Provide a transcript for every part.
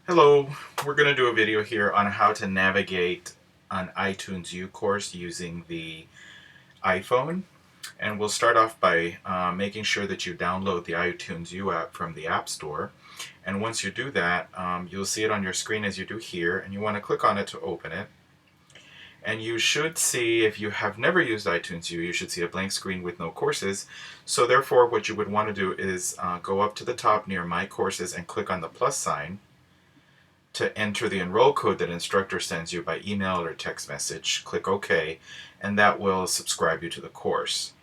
Hello, we're going to do a video here on how to navigate an iTunes U course using the iPhone. And we'll start off by making sure that you download the iTunes U app from the App Store. And once you do that, you'll see it on your screen as you do here, and you want to click on it to open it. And you should see, if you have never used iTunes U, you should see a blank screen with no courses. So therefore, what you would want to do is go up to the top near My Courses and click on the plus sign to enter the enroll code that instructor sends you by email or text message. Click OK, and that will subscribe you to the course.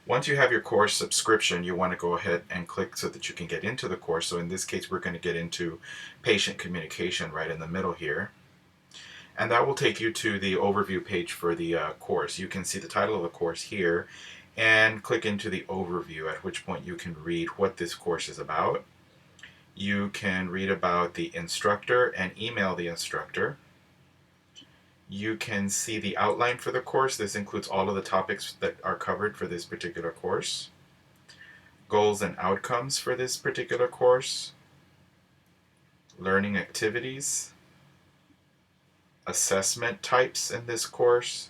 Once you have your course subscription, you want to go ahead and click so that you can get into the course. So in this case, we're going to get into patient communication right in the middle here. And that will take you to the overview page for the course. You can see the title of the course here and click into the overview, at which point you can read what this course is about. You can read about the instructor and email the instructor. You can see the outline for the course. This includes all of the topics that are covered for this particular course. Goals and outcomes for this particular course. Learning activities. Assessment types in this course.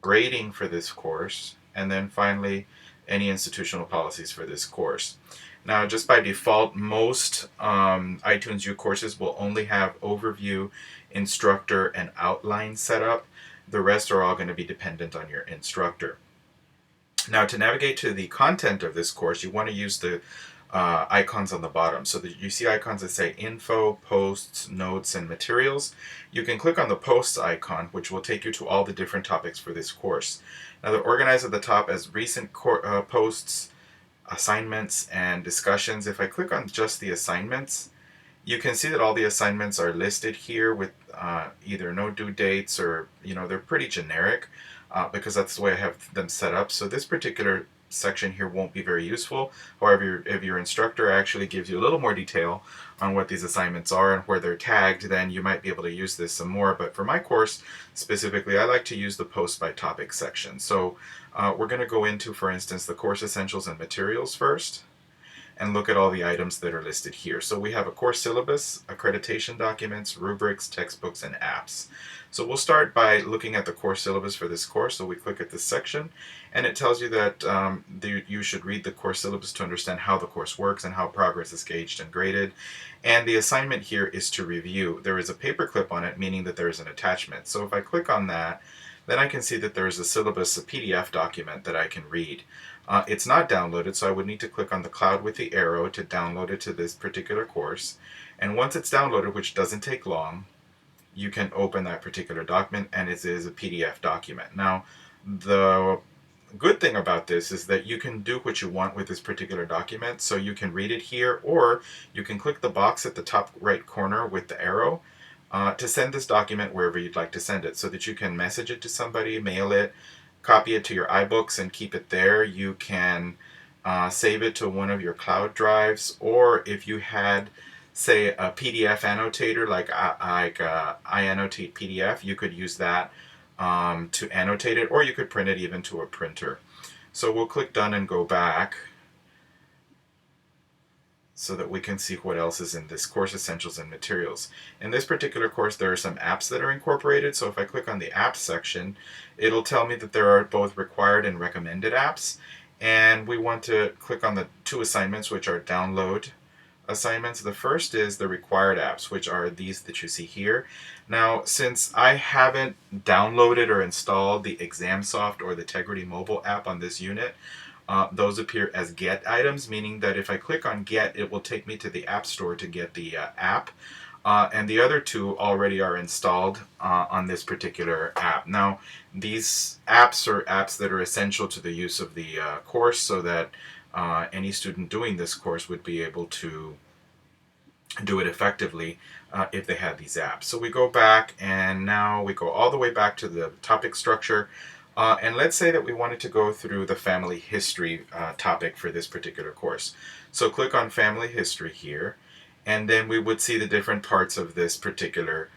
Grading for this course. And then finally, any institutional policies for this course. Now, just by default, most iTunes U courses will only have overview, instructor, and outline set up. The rest are all going to be dependent on your instructor. Now, to navigate to the content of this course, you want to use the icons on the bottom. So that you see icons that say info, posts, notes, and materials. You can click on the posts icon, which will take you to all the different topics for this course. Now, they're organized at the top as recent posts, assignments, and discussions. If I click on just the assignments, you can see that all the assignments are listed here with either no due dates or, they're pretty generic because that's the way I have them set up. So this particular section here won't be very useful. However, if your instructor actually gives you a little more detail on what these assignments are and where they're tagged, then you might be able to use this some more. But for my course specifically, I like to use the post by topic section. So we're going to go into, for instance, the course essentials and materials first and look at all the items that are listed here. So we have a course syllabus, accreditation documents, rubrics, textbooks, and apps. So we'll start by looking at the course syllabus for this course. So we click at this section, and it tells you that you should read the course syllabus to understand how the course works and how progress is gauged and graded. And the assignment here is to review. There is a paperclip on it, meaning that there is an attachment. So if I click on that, then I can see that there is a syllabus, a PDF document that I can read. It's not downloaded, so I would need to click on the cloud with the arrow to download it to this particular course. And once it's downloaded, which doesn't take long, you can open that particular document, and it is a PDF document. Now, the good thing about this is that you can do what you want with this particular document. So you can read it here, or you can click the box at the top right corner with the arrow to send this document wherever you'd like to send it, so that you can message it to somebody, mail it, copy it to your iBooks and keep it there. You can save it to one of your cloud drives, or if you had, say, a PDF annotator like I annotate PDF, you could use that to annotate it, or you could print it even to a printer. So we'll click done and go back so that we can see what else is in this course essentials and materials. In this particular course, there are some apps that are incorporated. So if I click on the apps section, it'll tell me that there are both required and recommended apps. And we want to click on the two assignments, which are download assignments. The first is the required apps, which are these that you see here. Now, since I haven't downloaded or installed the ExamSoft or the Tegrity mobile app on this unit, those appear as get items, meaning that if I click on get, it will take me to the App Store to get the app. And the other two already are installed on this particular app. Now, these apps are apps that are essential to the use of the course, so that any student doing this course would be able to do it effectively if they had these apps. So we go back, and now we go all the way back to the topic structure. And let's say that we wanted to go through the family history topic for this particular course. So click on family history here, and then we would see the different parts of this particular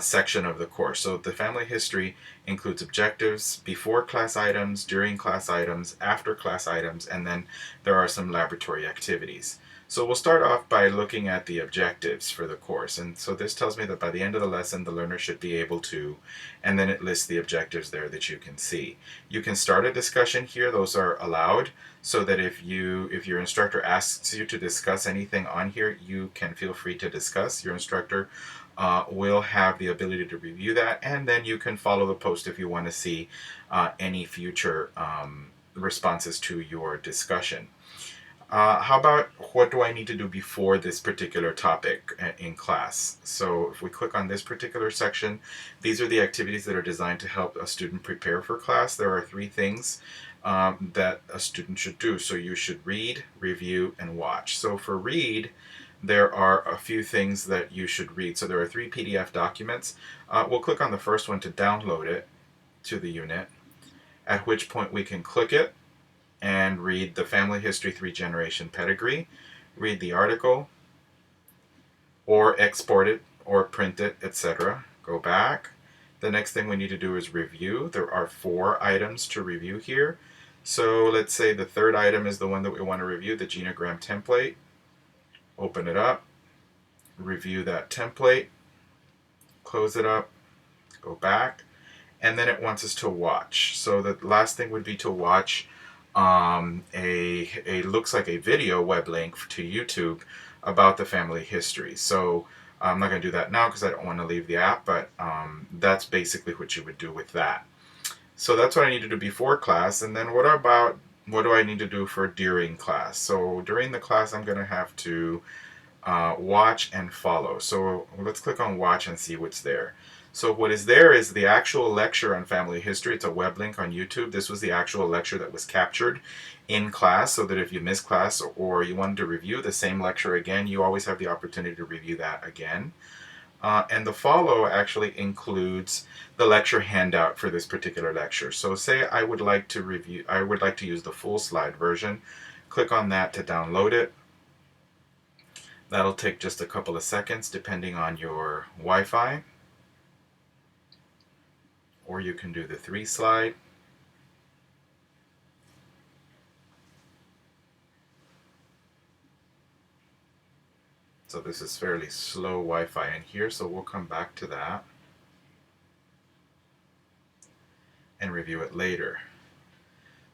section of the course. So the family history includes objectives, before class items, during class items, after class items, and then there are some laboratory activities. So we'll start off by looking at the objectives for the course. And so this tells me that by the end of the lesson, the learner should be able to, and then it lists the objectives there that you can see. You can start a discussion here. Those are allowed, so that if your instructor asks you to discuss anything on here, you can feel free to discuss. Your instructor will have the ability to review that, and then you can follow the post if you want to see any future responses to your discussion. How about what do I need to do before this particular topic in class? So if we click on this particular section, these are the activities that are designed to help a student prepare for class. There are 3 things that a student should do. So you should read, review, and watch. So for read, there are a few things that you should read. So there are 3 PDF documents. We'll click on the first one to download it to the unit, at which point we can click it and read the family history 3-generation pedigree, read the article, or export it, or print it, etc. Go back. The next thing we need to do is review. There are 4 items to review here. So let's say the 3rd item is the one that we want to review, the genogram template. Open it up, review that template, close it up, go back, and then it wants us to watch. So the last thing would be to watch a looks like a video web link to YouTube about the family history. So I'm not going to do that now because I don't want to leave the app, but that's basically what you would do with that. So that's what I need to do before class. And then what do I need to do for during class? So during the class, I'm going to have to watch and follow. So let's click on watch and see what's there. So what is there is the actual lecture on family history. It's a web link on YouTube. This was the actual lecture that was captured in class, so that if you miss class or you wanted to review the same lecture again, you always have the opportunity to review that again. And the follow actually includes the lecture handout for this particular lecture. So say I would like to use the full slide version. Click on that to download it. That'll take just a couple of seconds depending on your Wi-Fi. Or you can do the 3 slide. So this is fairly slow Wi-Fi in here, so we'll come back to that and review it later.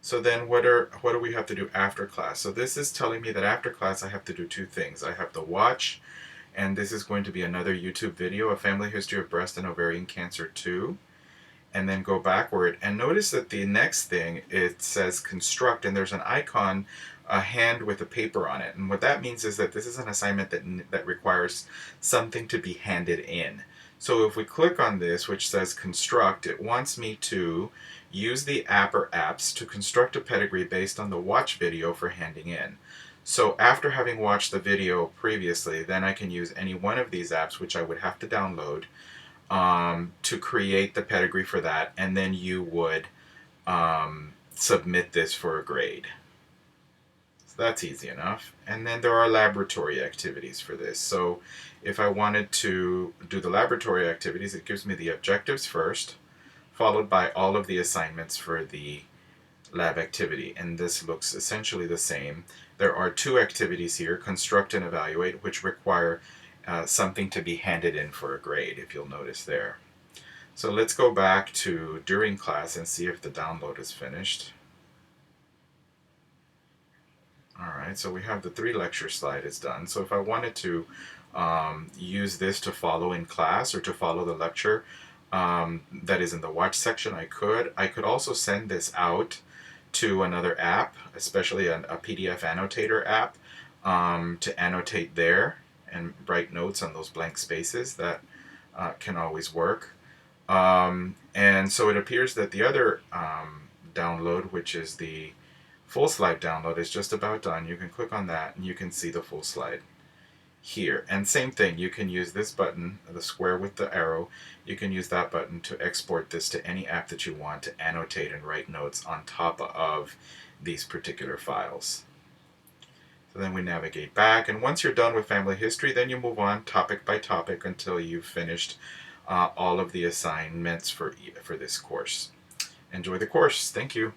So then what do we have to do after class? So this is telling me that after class I have to do 2 things. I have to watch, and this is going to be another YouTube video, A Family History of Breast and Ovarian Cancer 2. And then go backward, and notice that the next thing, it says construct, and there's an icon, a hand with a paper on it. And what that means is that this is an assignment that requires something to be handed in. So if we click on this, which says construct, it wants me to use the app or apps to construct a pedigree based on the watch video for handing in. So after having watched the video previously, then I can use any one of these apps, which I would have to download, to create the pedigree for that, and then you would submit this for a grade. So that's easy enough. And then there are laboratory activities for this. So if I wanted to do the laboratory activities, it gives me the objectives first, followed by all of the assignments for the lab activity. And this looks essentially the same. There are 2 activities here, construct and evaluate, which require something to be handed in for a grade, if you'll notice there. So let's go back to during class and see if the download is finished. Alright, so we have the 3 lecture slide is done. So if I wanted to use this to follow in class or to follow the lecture that is in the watch section, I could. I could also send this out to another app, especially a PDF annotator app, to annotate there and write notes on those blank spaces. That can always work. And so it appears that the other download, which is the full slide download, is just about done. You can click on that and you can see the full slide here. And same thing, you can use this button, the square with the arrow, you can use that button to export this to any app that you want to annotate and write notes on top of these particular files. So then we navigate back, and once you're done with family history, then you move on topic by topic until you've finished all of the assignments for this course. Enjoy the course. Thank you.